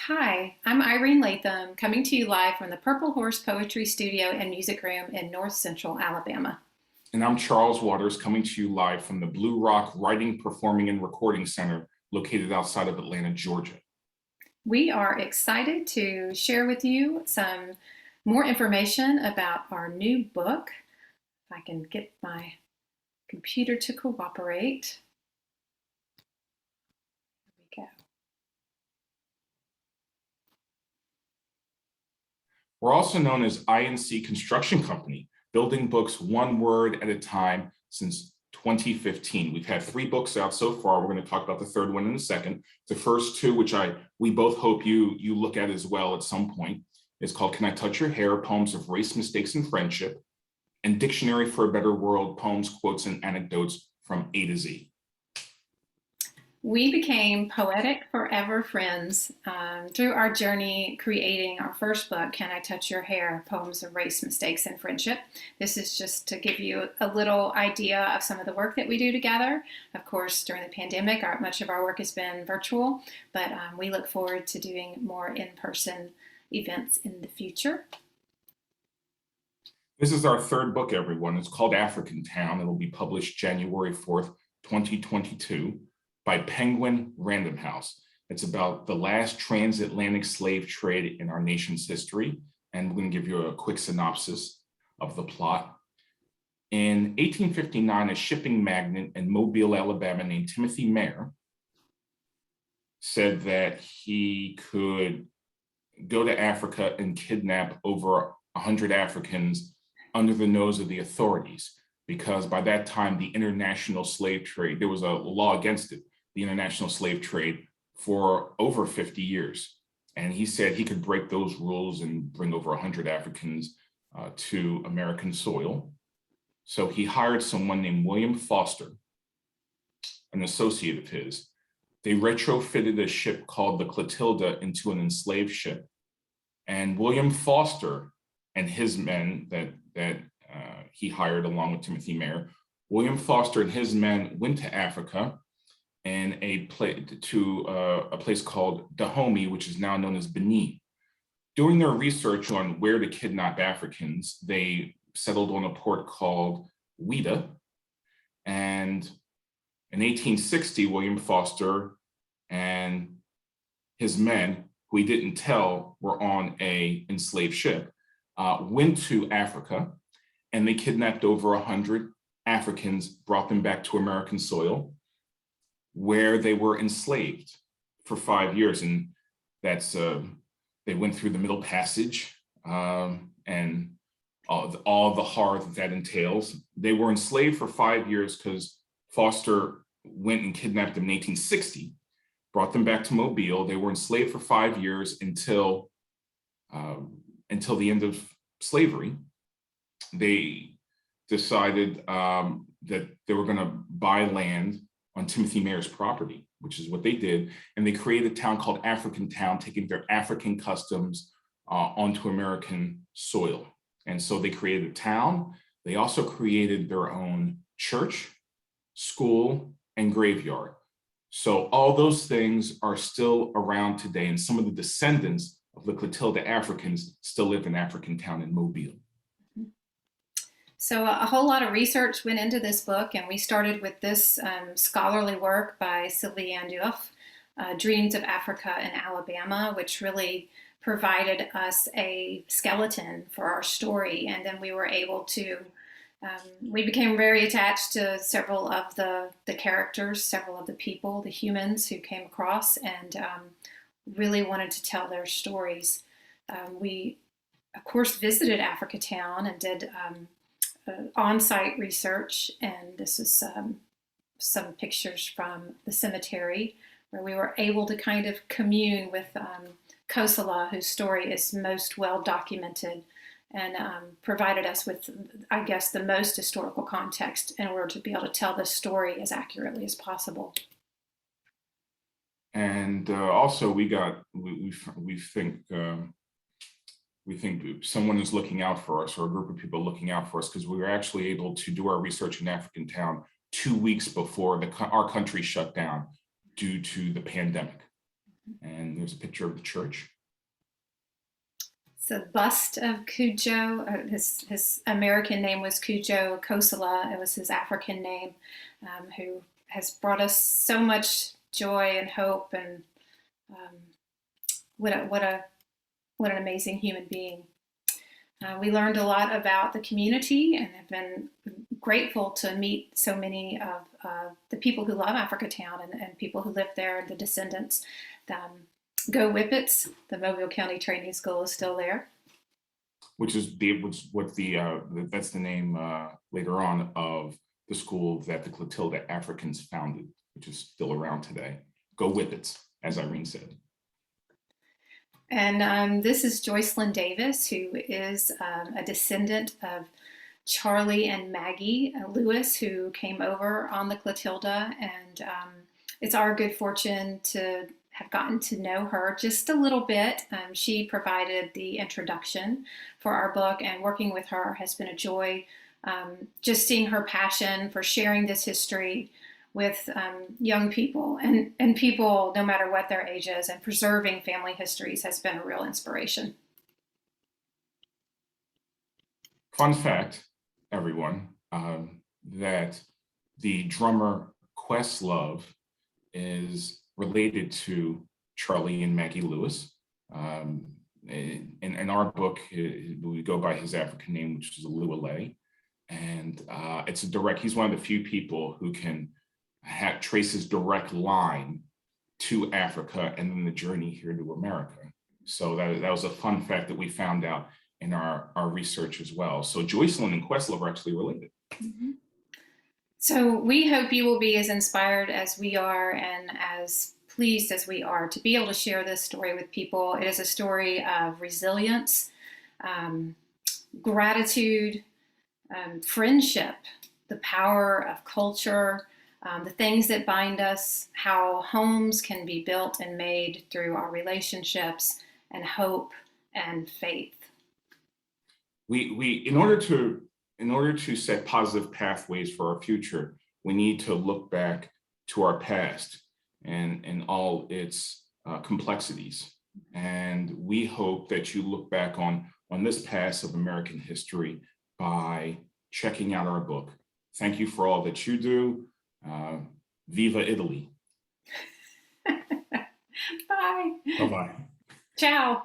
Hi, I'm Irene Latham, coming to you live from the Purple Horse Poetry Studio and Music Room in North Central Alabama. And I'm Charles Waters, coming to you live from the Blue Rock Writing, Performing, and Recording Center located outside of Atlanta, Georgia. We are excited to share with you some more information about our new book. If I can get my computer to cooperate. There we go. We're also known as INC Construction Company, building books one word at a time since 2015. We've had 3 books out so far. We're going to talk about the third one in a second. The first 2, which we both hope you look at as well at some point, is called Can I Touch Your Hair? Poems of Race, Mistakes, and Friendship, and Dictionary for a Better World, Poems, Quotes, and Anecdotes from A to Z. We became poetic forever friends through our journey creating our first book, Can I Touch Your Hair? Poems of Race, Mistakes, and Friendship. This is just to give you a little idea of some of the work that we do together. Of course, during the pandemic, much of our work has been virtual, but we look forward to doing more in-person events in the future. This is our third book, everyone. It's called African Town. It will be published January 4th, 2022. By Penguin Random House. It's about the last transatlantic slave trade in our nation's history, and we're going to give you a quick synopsis of the plot. In 1859, a shipping magnate in Mobile, Alabama, named Timothy Mayer said that he could go to Africa and kidnap over 100 Africans under the nose of the authorities, because by that time, the international slave trade, there was a law against it, the international slave trade, for over 50 years. And he said he could break those rules and bring over 100 Africans to American soil. So he hired someone named William Foster, an associate of his. They retrofitted a ship called the Clotilda into an enslaved ship. And William Foster and his men that he hired along with Timothy Mayer, William Foster and his men went to Africa and a place called Dahomey, which is now known as Benin. Doing their research on where to kidnap Africans, they settled on a port called Ouida. And in 1860, William Foster and his men, who he didn't tell were on a enslaved ship, went to Africa, and they kidnapped over 100 Africans, brought them back to American soil, where they were enslaved for 5 years. And that's, they went through the Middle Passage and all the horror that entails. They were enslaved for 5 years because Foster went and kidnapped them in 1860, brought them back to Mobile. They were enslaved for 5 years until the end of slavery. They decided that they were going to buy land on Timothy Mayer's property, which is what they did. And they created a town called African Town, taking their African customs onto American soil. And so they created a town. They also created their own church, school, and graveyard. So all those things are still around today. And some of the descendants of the Clotilda Africans still live in African Town in Mobile. So a whole lot of research went into this book, and we started with this scholarly work by Sylvie Andioff, Dreams of Africa in Alabama, which really provided us a skeleton for our story. And then we were able to, we became very attached to several of the characters, several of the people, the humans who came across, and really wanted to tell their stories. We, of course, visited Africa Town and did on-site research, and this is some pictures from the cemetery where we were able to kind of commune with Kosala, whose story is most well documented, and provided us with, I guess, the most historical context in order to be able to tell this story as accurately as possible. And also we think someone is looking out for us, or a group of people looking out for us, because we were actually able to do our research in African Town 2 weeks before our country shut down due to the pandemic. And there's a picture of the church. It's a bust of Cujo. His American name was Cujo Kosala. It was his African name, who has brought us so much joy and hope. And um, what an amazing human being. We learned a lot about the community and have been grateful to meet so many of the people who love Africatown and people who live there, and the descendants. Go Whippets, the Mobile County Training School is still there. That's the name later on of the school that the Clotilda Africans founded, which is still around today. Go Whippets, as Irene said. And this is Joycelyn Davis, who is a descendant of Charlie and Maggie Lewis, who came over on the Clotilda. And it's our good fortune to have gotten to know her just a little bit. She provided the introduction for our book, and working with her has been a joy. Just seeing her passion for sharing this history with young people and people, no matter what their age is, and preserving family histories has been a real inspiration. Fun fact, everyone, that the drummer Questlove is related to Charlie and Maggie Lewis. In our book, we go by his African name, which is Luale. And he's one of the few people who can trace his direct line to Africa and then the journey here to America. So that was a fun fact that we found out in our research as well. So Joycelyn and Questlove are actually related. Mm-hmm. So we hope you will be as inspired as we are and as pleased as we are to be able to share this story with people. It is a story of resilience, gratitude, friendship, the power of culture, the things that bind us, how homes can be built and made through our relationships, and hope and faith. We in order to set positive pathways for our future, we need to look back to our past and all its complexities. And we hope that you look back on this past of American history by checking out our book. Thank you for all that you do. Viva Italy. Bye. Bye-bye. Ciao.